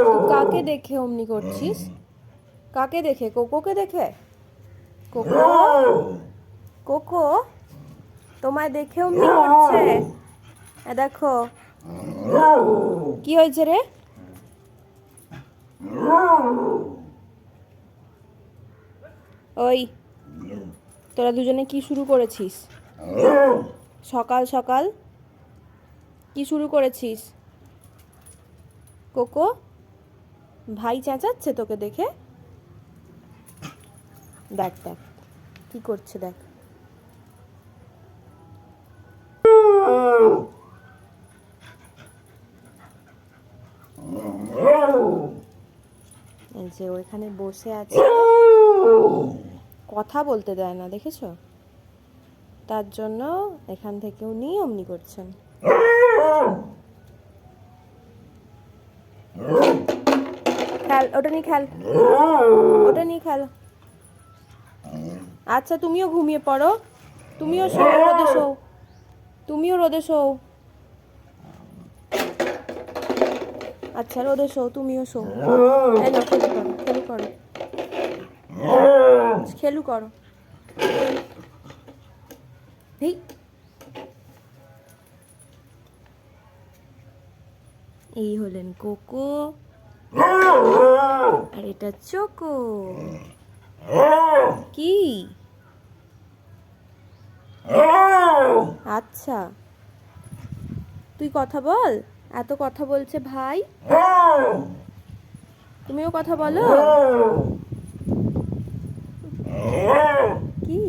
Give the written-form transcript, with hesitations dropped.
তুই কাকে দেখে অমনি করছিস? কাকে দেখে? কোকোকে দেখে? কোকো, কোকো তোমায় দেখে অমনি করছে। দেখো কি হয়েছে রে? ওই, তোরা দুজনে কি শুরু করেছিস সকাল সকাল? কি শুরু করেছিস? কোকো, ভাই চেঁচাচ্ছে তোকে দেখে। দেখ দেখ কি করছে দেখ। এই যে ওইখানে বসে আছে, কথা বলতে দেয় না, দেখেছো? তার জন্য এখান থেকে উনি অমনি করছেন। খেল, ওটা নিয়ে খেল, ওটা নিয়ে খেল। আচ্ছা তুমিও ঘুমিয়ে পড়ো, তুমিও শো, রোদে শো, তুমিও রোদে শো। আচ্ছা রোদে শো, তুমিও শো। এই না, খেলু করো, খেলু করো, খেলু করো। এই হলেন কোকো, আর এটা চোকো। কি? আচ্ছা তুই কথা বল, এত কথা বলছে ভাই, তুমিও কথা বলো। কি?